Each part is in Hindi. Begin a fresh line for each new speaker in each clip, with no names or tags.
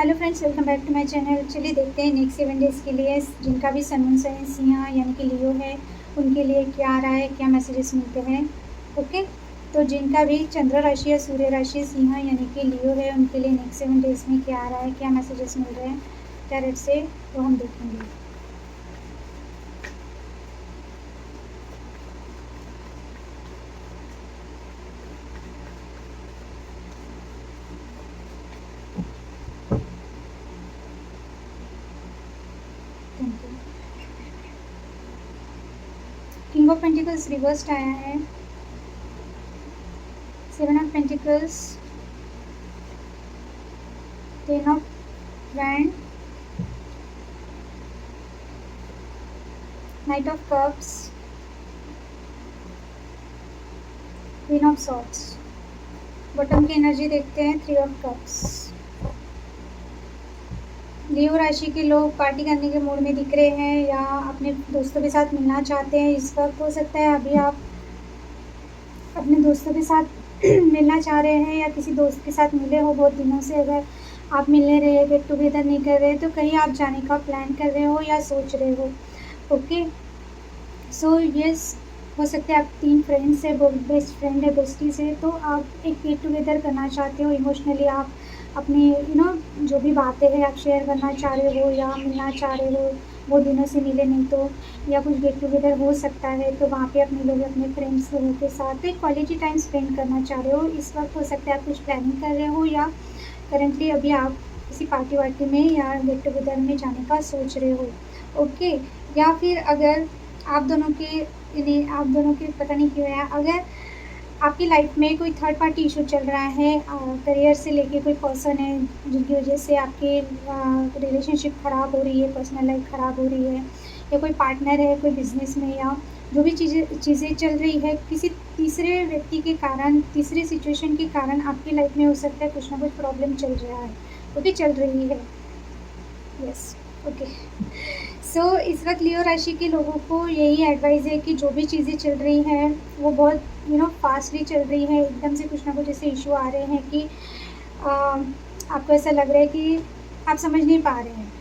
Hello friends, welcome back to my channel. चलिए देखते हैं नेक्स्ट 7 डेज़ के लिए जिनका भी सन मून साइन सिंह यानी कि लियो है उनके लिए क्या आ रहा है, क्या मैसेजेस मिलते हैं। ओके, तो जिनका भी चंद्र राशि या सूर्य राशि सिंह यानी कि लियो है उनके लिए नेक्स्ट 7 डेज़ में क्या आ रहा है, क्या मैसेजेस मिल रहे हैं टैरेट से, वो हम देखेंगे। Thank you. King of pentacles reversed आया है, 7 of pentacles, 10 of wand, night of cups, queen of swords. Bottom की एनर्जी देखते हैं, 3 ऑफ कप्स। लियो राशि के लोग पार्टी करने के मूड में दिख रहे हैं या अपने दोस्तों के साथ मिलना चाहते हैं। इस वक्त हो सकता है अभी आप अपने दोस्तों के साथ मिलना चाह रहे हैं या किसी दोस्त के साथ मिले हो बहुत दिनों से। अगर आप मिलने रहे, गेट टुगेदर नहीं कर रहे, तो कहीं आप जाने का प्लान कर रहे हो या सोच रहे हो। ओके, सो यस, हो सकता है आप 3 फ्रेंड्स है, बेस्ट फ्रेंड है, बेस्टी से, तो आप एक गेट टुगेदर करना चाहते हो। इमोशनली आप अपनी जो भी बातें हैं आप शेयर करना चाह रहे हो या मिलना चाह रहे हो, बहुत दिनों से मिले नहीं तो, या कुछ गेट टुगेदर हो सकता है तो वहाँ पे अपने लोग अपने फ्रेंड्स लोगों के साथ एक क्वालिटी टाइम स्पेंड करना चाह रहे हो। इस वक्त हो सकता है आप कुछ प्लानिंग कर रहे हो या करेंटली अभी आप किसी पार्टी वार्टी में या गेट टुगेदर में जाने का सोच रहे हो। ओके, या फिर अगर आप दोनों के पता नहीं क्यों है, अगर आपकी लाइफ में कोई थर्ड पार्टी इशू चल रहा है, करियर से लेके कोई पर्सन है जिनकी वजह से आपकी रिलेशनशिप ख़राब हो रही है, पर्सनल लाइफ ख़राब हो रही है, या कोई पार्टनर है कोई बिजनेस में, या जो भी चीज़ें चल रही है किसी तीसरे व्यक्ति के कारण, तीसरे सिचुएशन के कारण आपकी लाइफ में हो सकता है कुछ ना कुछ प्रॉब्लम चल रहा है, ओके, चल रही है। Yes, okay. सो इस वक्त लियो राशि के लोगों को यही एडवाइस है कि जो भी चीज़ें चल रही हैं वो बहुत फास्टली चल रही है। एकदम से कुछ ना कुछ ऐसे इशू आ रहे हैं कि आपको ऐसा लग रहा है कि आप समझ नहीं पा रहे हैं,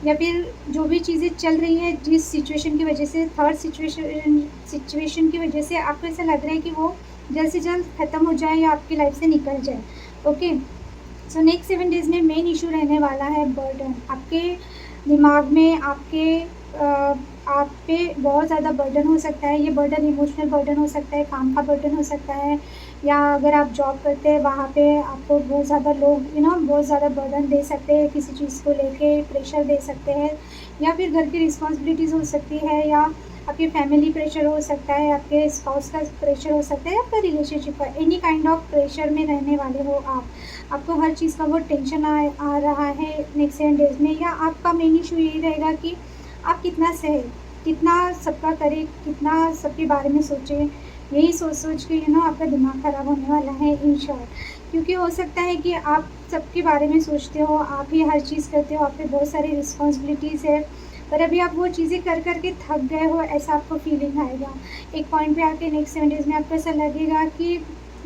या फिर जो भी चीज़ें चल रही है जिस सिचुएशन की वजह से, थर्ड सिचुएशन की वजह से आपको ऐसा लग रहा है कि वो जल्द से जल्द ख़त्म हो जाए या आपकी लाइफ से निकल जाए। ओके, सो नेक्स्ट 7 डेज़ में मेन इशू रहने वाला है बर्डन। आपके दिमाग में आप पे बहुत ज़्यादा बर्डन हो सकता है। ये बर्डन इमोशनल बर्डन हो सकता है, काम का बर्डन हो सकता है, या अगर आप जॉब करते हैं वहाँ पे आपको बहुत ज़्यादा लोग बहुत ज़्यादा बर्डन दे सकते हैं, किसी चीज़ को लेके प्रेशर दे सकते हैं, या फिर घर की रिस्पॉन्सिबिलिटीज़ हो सकती है, या आपकी फैमिली प्रेशर हो सकता है, आपके स्पाउस का प्रेशर हो सकता है, आपका रिलेशनशिप का एनी काइंड ऑफ प्रेशर में रहने वाले हो आप। आपको हर चीज़ का बहुत टेंशन आ रहा है नेक्स्ट 7 डेज़ में, या आपका मेन इशू यही रहेगा कि आप कितना सहे, कितना सबका करें, कितना सबके बारे में सोचें। यही सोच के आपका दिमाग ख़राब होने वाला है इन शॉर्ट। क्योंकि हो सकता है कि आप सबके बारे में सोचते हो, आप ही हर चीज़ करते हो, आप पे बहुत सारी रिस्पॉन्सिबिलिटीज़ है, पर अभी आप वो चीज़ें कर के थक गए हो, ऐसा आपको फीलिंग आएगा। एक पॉइंट पे आके नेक्स्ट 7 डेज़ में आपको ऐसा लगेगा कि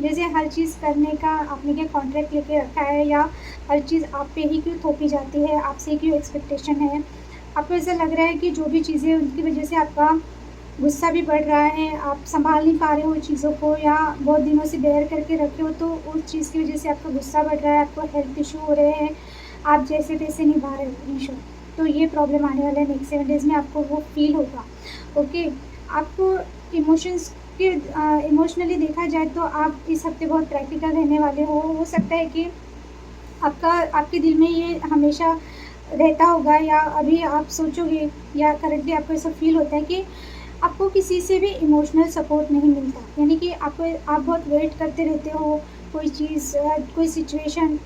जैसे हर चीज़ करने का आपने क्या कॉन्ट्रैक्ट लेके रखा है, या हर चीज़ आप पे ही क्यों थोपी जाती है, आपसे क्यों एक्सपेक्टेशन है। आपको ऐसा लग रहा है कि जो भी चीज़ें उनकी वजह से आपका गुस्सा भी बढ़ रहा है, आप संभाल नहीं पा रहे हो चीज़ों को, या बहुत दिनों से बेयर करके रखे हो तो उस चीज़ की वजह से आपका गुस्सा बढ़ रहा है, आपको हेल्थ इशू हो रहे हैं, आप जैसे तैसे निभा रहे हो इशू। तो ये प्रॉब्लम आने वाला है नेक्स्ट 7 डेज़ में, आपको वो फील होगा। ओके, आपको इमोशनली देखा जाए तो आप इस हफ्ते बहुत प्रैक्टिकल रहने वाले हो सकता है कि आपके दिल में ये हमेशा रहता होगा, या अभी आप सोचोगे या करेंटली आपको ऐसा फील होता है कि आपको किसी से भी इमोशनल सपोर्ट नहीं मिलता, यानी कि आप बहुत वेट करते रहते हो कोई चीज़, कोई सिचुएशन,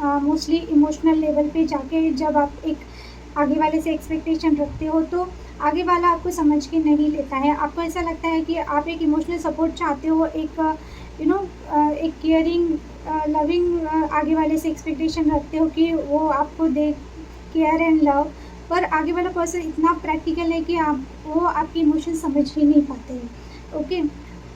मोस्टली इमोशनल लेवल पे जाके जब आप एक आगे वाले से एक्सपेक्टेशन रखते हो तो आगे वाला आपको समझ के नहीं लेता है। आपको ऐसा लगता है कि आप एक इमोशनल सपोर्ट चाहते हो, एक एक केयरिंग लविंग आगे वाले से एक्सपेक्टेशन रखते हो कि वो आपको दे केयर एंड लव, पर आगे वाला पर्सन इतना प्रैक्टिकल है कि वो आपके इमोशन समझ ही नहीं पाते हैं। ओके,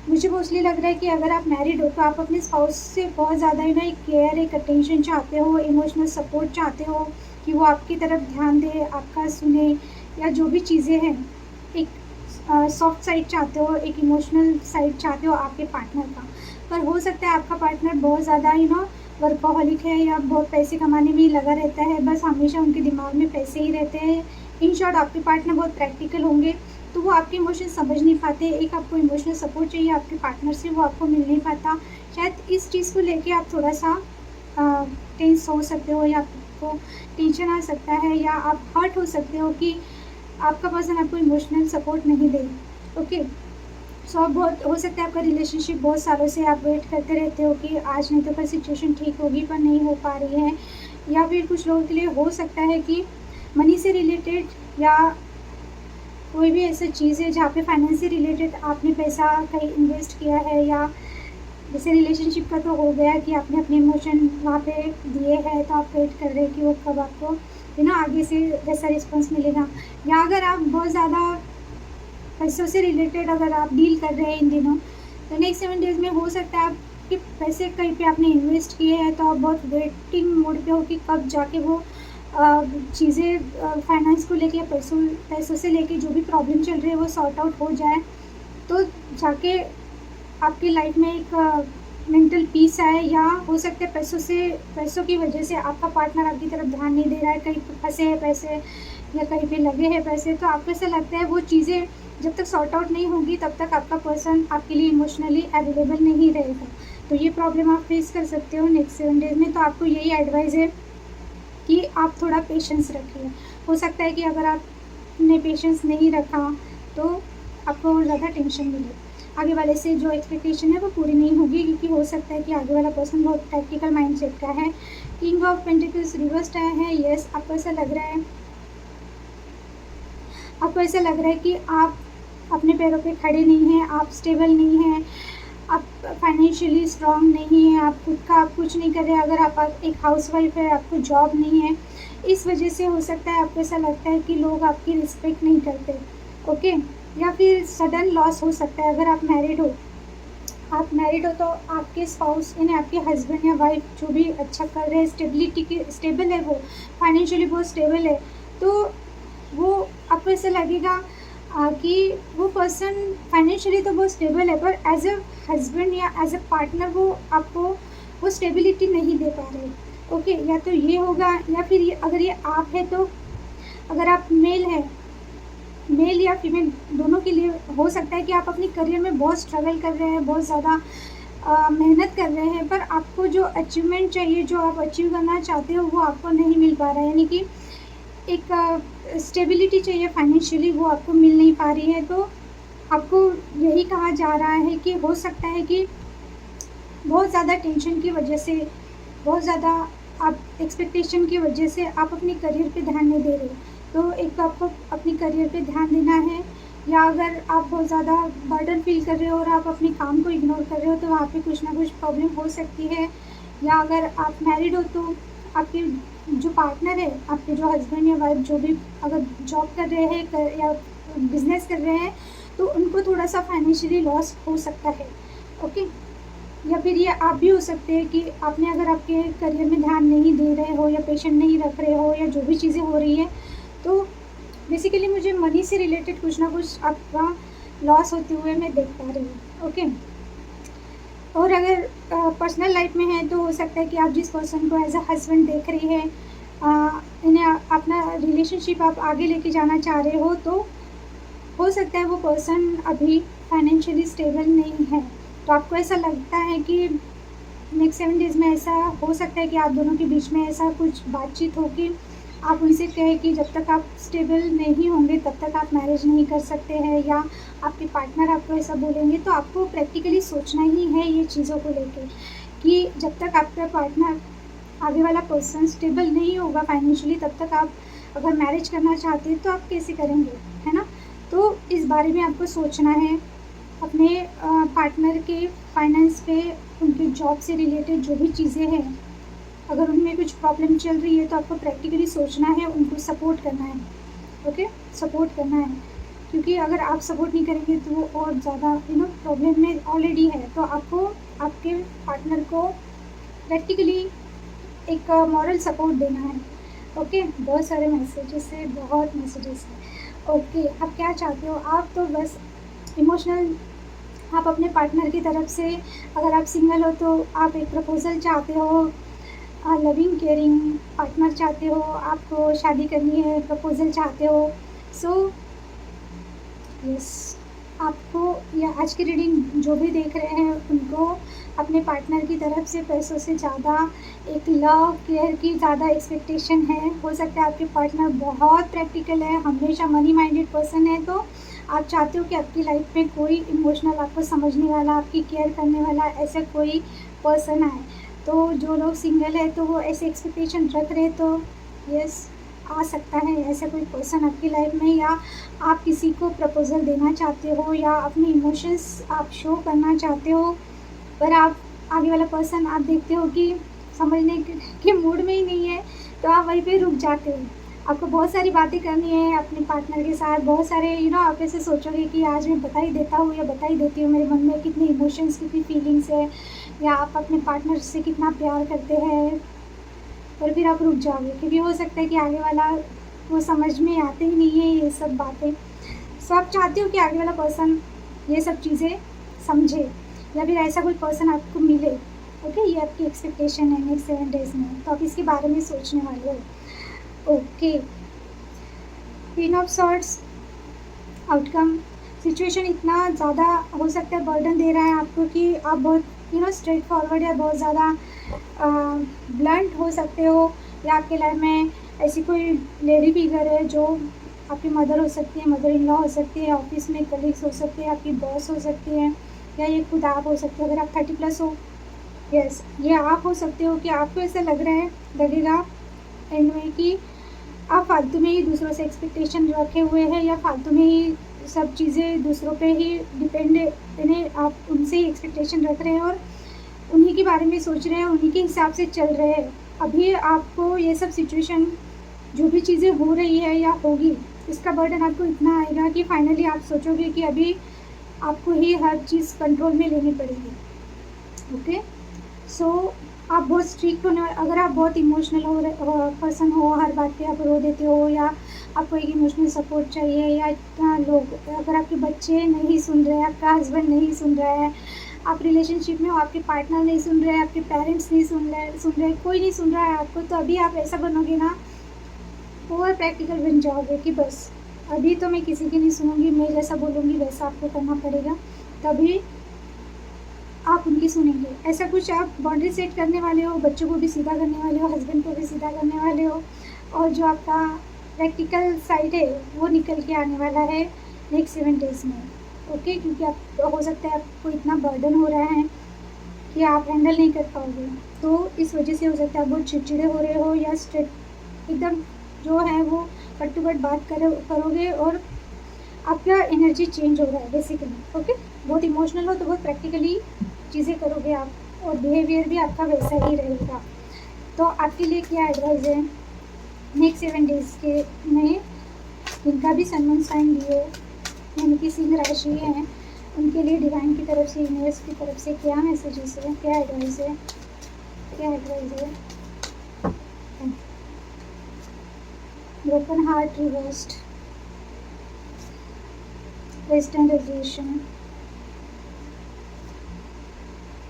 मुझे मोस्टली लग रहा है कि अगर आप मैरिड हो तो आप अपने स्पाउस से बहुत ज़्यादा एक केयर, एक अटेंशन चाहते हो, इमोशनल सपोर्ट चाहते हो कि वो आपकी तरफ ध्यान दे, आपका सुने, या जो भी चीज़ें हैं, एक सॉफ्ट साइड चाहते हो, एक इमोशनल साइड चाहते हो आपके पार्टनर का। पर हो सकता है आपका पार्टनर बहुत ज़्यादा वर्कaholic है, या बहुत पैसे कमाने में ही लगा रहता है, बस हमेशा उनके दिमाग में पैसे ही रहते हैं। इन शॉर्ट आपके पार्टनर बहुत प्रैक्टिकल होंगे, तो वो आपके इमोशन समझ नहीं पाते। एक आपको इमोशनल सपोर्ट चाहिए आपके पार्टनर से, वो आपको मिल नहीं पाता। शायद इस चीज़ को लेके आप थोड़ा-सा टेंस हो सकते हो, या आपको टेंशन आ सकता है, या आप हर्ट हो सकते हो कि आपका पर्सन आपको इमोशनल सपोर्ट नहीं दे। ओके, सो अब बहुत हो सकता है आपका रिलेशनशिप बहुत सालों से आप वेट करते रहते हो कि आज नहीं तो कल सिचुएशन ठीक होगी, पर नहीं हो पा रही है। या फिर कुछ लोगों के लिए हो सकता है कि मनी से रिलेटेड, या कोई भी ऐसी चीज़ है जहाँ पे फाइनेंस से रिलेटेड आपने पैसा कहीं इन्वेस्ट किया है, या जैसे रिलेशनशिप का तो हो गया कि आपने अपने इमोशन वहाँ पे दिए हैं, तो आप वेट कर रहे हैं कि वो कब आपको आगे से वैसा रिस्पॉन्स मिलेगा। या अगर आप बहुत ज़्यादा पैसों से रिलेटेड अगर आप डील कर रहे हैं इन दिनों, तो नेक्स्ट 7 डेज़ में हो सकता है आपके पैसे कहीं पे आपने इन्वेस्ट किए हैं, तो आप बहुत वेटिंग मोड पे हो कि कब जाके वो चीज़ें फाइनेंस को लेके, पैसों से लेके जो भी प्रॉब्लम चल रही है वो सॉर्ट आउट हो जाए, तो जाके आपकी लाइफ में एक मेंटल पीस आए। या हो सकता है पैसों की वजह से आपका पार्टनर आपकी तरफ ध्यान नहीं दे रहा है, कहीं फँसे हैं पैसे, या कहीं पे लगे हैं पैसे, तो आपको ऐसा लगता है वो चीज़ें जब तक सॉर्ट आउट नहीं होगी तब तक आपका पर्सन आपके लिए इमोशनली अवेलेबल नहीं रहेगा। तो ये प्रॉब्लम आप फेस कर सकते हो नेक्स्ट 7 डेज़ में। तो आपको यही एडवाइस है कि आप थोड़ा पेशेंस रखिए। हो सकता है कि अगर आपने पेशेंस नहीं रखा तो आपको और ज़्यादा टेंशन मिले, आगे वाले से जो एक्सपेक्टेशन है वो पूरी नहीं होगी, क्योंकि हो सकता है कि आगे वाला पर्सन बहुत प्रैक्टिकल माइंडसेट का है। किंग ऑफ पेंटिकल्स रिवर्स्ड आया है। यस, आपको ऐसा लग रहा है कि आप अपने पैरों पे खड़े नहीं हैं, आप स्टेबल नहीं हैं, आप फाइनेंशियली स्ट्रॉन्ग नहीं हैं, आप खुद का आप कुछ नहीं कर रहे। अगर आप एक हाउसवाइफ है, आपको जॉब नहीं है, इस वजह से हो सकता है आपको ऐसा लगता है कि लोग आपकी रिस्पेक्ट नहीं करते। ओके, या फिर सडन लॉस हो सकता है। अगर आप मैरिड हो तो आपके स्पाउस यानी आपके हस्बैंड या वाइफ जो भी अच्छा कर रहे हैं, स्टेबल है, वो फाइनेंशियली बहुत स्टेबल है, तो वो आपको ऐसा लगेगा कि वो पर्सन फाइनेंशियली तो बहुत स्टेबल है, पर एज अ हस्बैंड या एज अ पार्टनर वो आपको वो स्टेबिलिटी नहीं दे पा रहे। ओके, या तो ये होगा, या फिर अगर ये आप है तो अगर आप मेल या फीमेल दोनों के लिए हो सकता है कि आप अपनी करियर में बहुत स्ट्रगल कर रहे हैं, बहुत ज़्यादा मेहनत कर रहे हैं, पर आपको जो अचीवमेंट चाहिए, जो आप अचीव करना चाहते हो, वो आपको नहीं मिल पा रहा है। यानी कि एक स्टेबिलिटी चाहिए फाइनेंशियली, वो आपको मिल नहीं पा रही है। तो आपको यही कहा जा रहा है कि हो सकता है कि बहुत ज़्यादा टेंशन की वजह से, बहुत ज़्यादा आप एक्सपेक्टेशन की वजह से आप अपने करियर पे ध्यान नहीं दे रहे। तो एक तो आपको अपनी करियर पे ध्यान देना है, या अगर आप बहुत ज़्यादा बर्डन फील कर रहे हो और आप अपने काम को इग्नोर कर रहे हो, तो वहाँ पे कुछ ना कुछ प्रॉब्लम हो सकती है। या अगर आप मैरिड हो तो आपके जो पार्टनर है, आपके जो हस्बैंड या वाइफ जो भी अगर जॉब कर रहे हैं या बिजनेस कर रहे हैं, तो उनको थोड़ा सा फाइनेंशियली लॉस हो सकता है। ओके, या फिर ये आप भी हो सकते हैं कि आपने अगर आपके करियर में ध्यान नहीं दे रहे हो, या पेशेंट नहीं रख रहे हो, या जो भी चीज़ें हो रही है, तो बेसिकली मुझे मनी से रिलेटेड कुछ ना कुछ आपका लॉस होते हुए मैं देख पा रही हूँ। ओके, और अगर पर्सनल लाइफ में है तो हो सकता है कि आप जिस पर्सन को एज अ हस्बैंड देख रही है, इन्हें अपना रिलेशनशिप आप आगे लेके जाना चाह रहे हो, तो हो सकता है वो पर्सन अभी फाइनेंशियली स्टेबल नहीं है। तो आपको ऐसा लगता है कि नेक्स्ट 7 डेज़ में ऐसा हो सकता है कि आप दोनों के बीच में ऐसा कुछ बातचीत हो कि आप उनसे कहें कि जब तक आप स्टेबल नहीं होंगे तब तक आप मैरिज नहीं कर सकते हैं, या आपके पार्टनर आपको ऐसा बोलेंगे। तो आपको प्रैक्टिकली सोचना ही है ये चीज़ों को लेके कि जब तक आपका पार्टनर, आगे वाला पर्सन स्टेबल नहीं होगा फाइनेंशियली, तब तक आप अगर मैरिज करना चाहते हैं तो आप कैसे करेंगे, है ना। तो इस बारे में आपको सोचना है। अपने पार्टनर के फाइनेंस पे, उनके जॉब से रिलेटेड जो भी चीज़ें हैं, अगर उनमें कुछ प्रॉब्लम चल रही है तो आपको प्रैक्टिकली सोचना है, उनको सपोर्ट करना है। ओके, सपोर्ट करना है। क्योंकि अगर आप सपोर्ट नहीं करेंगे तो वो और ज़्यादा प्रॉब्लम में ऑलरेडी है। तो आपको आपके पार्टनर को प्रैक्टिकली एक मॉरल सपोर्ट देना है। ओके, बहुत सारे मैसेजेस है, बहुत मैसेजेस है। ओके, आप क्या चाहते हो? आप तो बस इमोशनल, आप अपने पार्टनर की तरफ से, अगर आप सिंगल हो तो आप एक प्रपोजल चाहते हो, लविंग केयरिंग पार्टनर चाहते हो, आपको शादी करनी है, प्रपोजल चाहते हो। सो यस, आपको या आज की रीडिंग जो भी देख रहे हैं उनको अपने पार्टनर की तरफ से पैसों से ज़्यादा एक लव केयर की ज़्यादा एक्सपेक्टेशन है। हो सकता है आपके पार्टनर बहुत प्रैक्टिकल है, हमेशा मनी माइंडेड पर्सन है, तो आप चाहते हो कि आपकी लाइफ में कोई इमोशनल, आपको समझने वाला, आपकी केयर करने वाला ऐसा कोई पर्सन आए। तो जो लोग सिंगल है तो वो ऐसे एक्सपेक्टेशन रख रहे, तो यस, आ सकता है ऐसा कोई पर्सन आपकी लाइफ में, या आप किसी को प्रपोजल देना चाहते हो या अपने इमोशंस आप शो करना चाहते हो, पर आप आगे वाला पर्सन आप देखते हो कि समझने के मूड में ही नहीं है, तो आप वहीं पे रुक जाते हो। आपको बहुत सारी बातें करनी है अपने पार्टनर के साथ, बहुत सारे आप ऐसे सोचोगे कि आज मैं बता ही देता हूँ या बता ही देती हूँ, मेरे मन में कितने इमोशंस, कितनी फीलिंग्स है, या आप अपने पार्टनर से कितना प्यार करते हैं, और फिर आप रुक जाओगे क्योंकि हो सकता है कि आगे वाला वो समझ में आते ही नहीं है ये सब बातें। सो आप चाहते हो कि आगे वाला पर्सन ये सब चीज़ें समझे, या फिर ऐसा कोई पर्सन आपको मिले। ओके, ये आपकी एक्सपेक्टेशन है नेक्स्ट 7 डेज़ में, तो आप इसके बारे में सोचने वाले हो। Okay, queen of swords, outcome, situation इतना ज़्यादा हो सकता है बर्डन दे रहा है आपको कि आप बहुत स्ट्रेट फॉरवर्ड या बहुत ज़्यादा ब्लंट हो सकते हो, या आपके लाइफ में ऐसी कोई लेडी फिगर है जो आपकी मदर हो सकती है, मदर इन लॉ हो सकती है, ऑफिस में कलीग्स हो सकते हैं, आपकी बॉस हो सकती है, या ये खुद आप हो सकते हो अगर आप 30+ हो। यस, ये आप हो सकते हो कि आपको ऐसा लगेगा एंड में कि आप फालतू में ही दूसरों से एक्सपेक्टेशन रखे हुए हैं, या फालतू में ही सब चीज़ें दूसरों पे ही डिपेंड, यानी आप उनसे ही एक्सपेक्टेशन रख रहे हैं और उन्हीं के बारे में सोच रहे हैं, उन्हीं के हिसाब से चल रहे हैं। अभी आपको ये सब सिचुएशन, जो भी चीज़ें हो रही है या होगी, इसका बर्डन आपको इतना आएगा कि फाइनली आप सोचोगे कि अभी आपको ही हर चीज़ कंट्रोल में लेनी पड़ेगी। ओके, सो आप बहुत स्ट्रिक्ट होने, अगर आप बहुत इमोशनल पर्सन हो, हर बात पे आप रो देते हो, या आपको एक इमोशनल सपोर्ट चाहिए, या इतना लोग, अगर आपके बच्चे नहीं सुन रहे हैं, आपका हस्बैंड नहीं सुन रहा है, आप रिलेशनशिप में हो, आपके पार्टनर नहीं सुन रहे हैं, आपके पेरेंट्स नहीं सुन रहे, कोई नहीं सुन रहा है आपको, तो अभी आप ऐसा बनोगे ना, ओवर प्रैक्टिकल बन जाओगे कि बस अभी तो मैं किसी की नहीं सुनूंगी, मैं जैसा बोलूँगी वैसा आपको करना पड़ेगा, तभी आप उनकी सुनेंगे। ऐसा कुछ आप बाउंड्री सेट करने वाले हो, बच्चों को भी सीधा करने वाले हो, हस्बैंड को भी सीधा करने वाले हो, और जो आपका प्रैक्टिकल साइड है वो निकल के आने वाला है नेक्स्ट 7 डेज़ में। ओके, क्योंकि आप हो सकता है आपको इतना बर्डन हो रहा है कि आप हैंडल नहीं कर पाओगे, तो इस वजह से हो सकता है आप बहुत चिड़चिड़े हो रहे हो, या स्ट्रेट एकदम जो है वो कट टू कट बात करोगे, और आपका एनर्जी चेंज हो रहा है बेसिकली। ओके, बहुत इमोशनल हो तो बहुत प्रैक्टिकली चीज़ें करोगे आप, और बिहेवियर भी आपका वैसा ही रहेगा। तो आपके लिए क्या एडवाइस है नेक्स्ट 7 डेज़ के में, जिनका भी सन साइन लिए यानी कि सिंह राशि है, उनके लिए डिवाइन की तरफ से, यूनिवर्स की तरफ से क्या मैसेजेस है, क्या एडवाइस है, क्या एडवाइस है। Broken heart reversed, western resolution,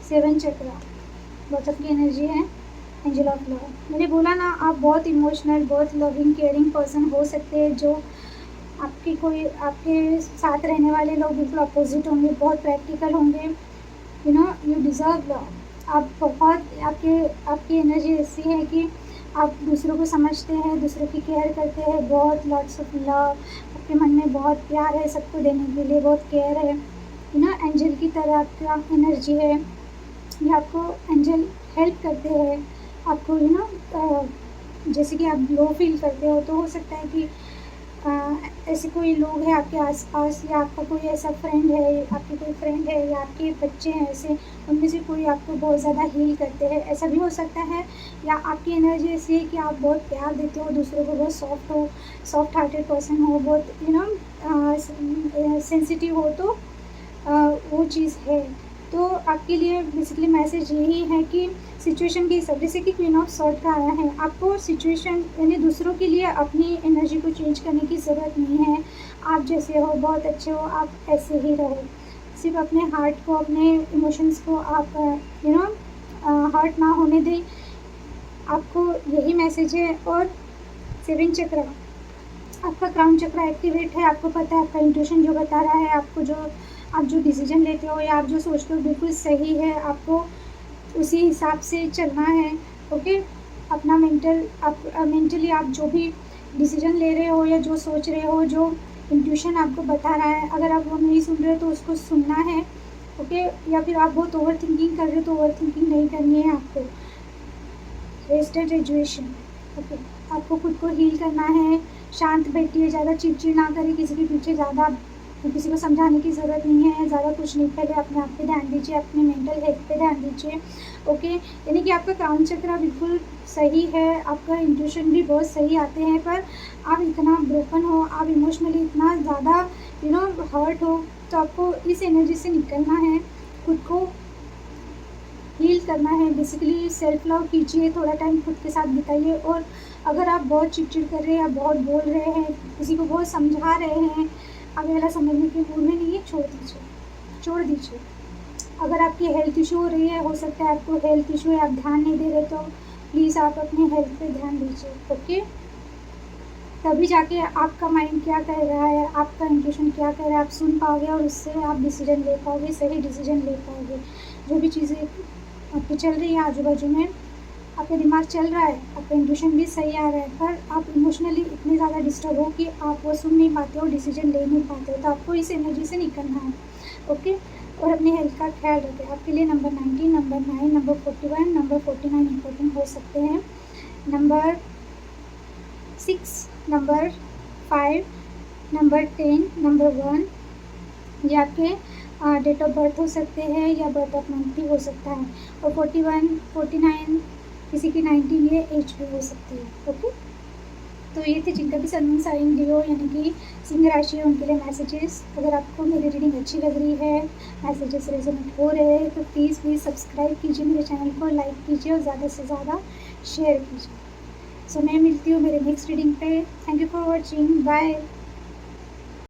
7 चक्रा, बॉटम की एनर्जी है एंजल ऑफ लव। मैंने बोला ना, आप बहुत इमोशनल, बहुत लविंग केयरिंग पर्सन हो सकते हैं, जो आपके साथ रहने वाले लोग बिल्कुल अपोजिट होंगे, बहुत प्रैक्टिकल होंगे। You deserve love. आप बहुत, आपकी एनर्जी ऐसी है कि आप दूसरों को समझते हैं, दूसरों की केयर करते हैं, बहुत लॉट्स ऑफ लव, आपके मन में बहुत प्यार है सबको देने के लिए, बहुत केयर है। एंजल की तरह आपका एनर्जी है, ये आपको एंजल हेल्प करते हैं आपको, जैसे कि आप लो फील करते हो, तो हो सकता है कि ऐसे कोई लोग हैं आपके आसपास, या आपका कोई ऐसा फ्रेंड है, आपकी कोई फ्रेंड है, या आपके बच्चे हैं ऐसे, उनमें से कोई आपको बहुत ज़्यादा हील करते हैं, ऐसा भी हो सकता है। या आपकी एनर्जी ऐसी है कि आप बहुत प्यार देते हो दूसरों को, बहुत सॉफ्ट हार्टेड पर्सन हो, बहुत सेंसिटिव हो, तो वो चीज़ है। तो आपके लिए बेसिकली मैसेज यही है कि सिचुएशन के हिसाब, जैसे कि क्वीन ऑफ सॉर्ड का आया है, आपको सिचुएशन यानी दूसरों के लिए अपनी एनर्जी को चेंज करने की ज़रूरत नहीं है। आप जैसे हो, बहुत अच्छे हो, आप ऐसे ही रहो। सिर्फ अपने हार्ट को, अपने इमोशंस को आप हर्ट ना होने दें। आपको यही मैसेज है। और 7 चक्र, आपका क्राउन चक्र एक्टिवेट है। आपको पता है, आपका इंट्यूशन जो बता रहा है, आपको जो आप जो डिसीजन लेते हो या आप जो सोचते हो बिल्कुल सही है, आपको उसी हिसाब से चलना है। ओके, अपना मेंटली आप जो भी डिसीजन ले रहे हो या जो सोच रहे हो, जो इंट्यूशन आपको बता रहा है, अगर आप वो नहीं सुन रहे हो तो उसको सुनना है। ओके, या फिर आप बहुत ओवर थिंकिंग कर रहे हो तो ओवर थिंकिंग नहीं करनी है आपको। वेस्टेड एजुएशन। ओके, आपको खुद को हील करना है। शांत बैठिए, ज़्यादा चिड़चिड़ ना करिए, किसी के पीछे ज़्यादा किसी को समझाने की ज़रूरत नहीं है, ज़्यादा कुछ नहीं। पहले अपने आप पे ध्यान दीजिए, अपने मेंटल हेल्थ पे ध्यान दीजिए। ओके, यानी कि आपका क्राउन चक्र बिल्कुल सही है, आपका इंट्यूशन भी बहुत सही आते हैं, पर आप इतना ब्रोकन हो, आप इमोशनली इतना ज़्यादा हर्ट हो, तो आपको इस एनर्जी से निकलना है, खुद को हील करना है। बेसिकली सेल्फ लव कीजिए, थोड़ा टाइम खुद के साथ बिताइए। और अगर आप बहुत चिड़चिड़ कर रहे हैं, आप बहुत बोल रहे हैं, किसी को बहुत समझा रहे हैं, अब वाला समझने के मूड में नहीं है, छोड़ दीजिए। अगर आपकी हेल्थ इशू हो रही है, हो सकता है आपको हेल्थ इशू है, आप ध्यान नहीं दे रहे, तो प्लीज़ आप अपने हेल्थ पे ध्यान दीजिए। ओके, तभी जाके आपका माइंड क्या कह रहा है, आपका इंट्यूशन क्या कह रहा है, आप सुन पाओगे और उससे आप डिसीजन ले पाओगे, सही डिसीजन ले पाओगे। जो भी चीज़ें आपकी चल रही है आजू बाजू में, आपका दिमाग चल रहा है, आपका इंट्यूशन भी सही आ रहा है, पर आप इमोशनली इतने ज़्यादा डिस्टर्ब हो कि आप वो सुन नहीं पाते हो, डिसीजन ले नहीं पाते हो, तो आपको इस एनर्जी से निकलना है। ओके, और अपने हेल्थ का ख्याल रखें। आपके लिए number 19, number 9, number 41, number 49 important हो सकते हैं। नंबर 6, नंबर 5, नंबर 10, नंबर 1, ये आपके डेट ऑफ बर्थ हो सकते हैं, या बर्थ ऑफ मंथ भी हो सकता है। और 41, 49, किसी की 19 ये एज भी हो सकती है। ओके, तो ये थे जिनका भी सन साइन लियो यानी कि सिंह राशि है, उनके लिए मैसेजेस। अगर आपको मेरी रीडिंग अच्छी लग रही है, मैसेजेस रेजोनेट हो रहे हैं, तो प्लीज़ सब्सक्राइब कीजिए मेरे चैनल को, लाइक कीजिए और ज़्यादा से ज़्यादा शेयर कीजिए। सो मैं मिलती हूँ मेरे नेक्स्ट रीडिंग पे। Thank you for watching, bye.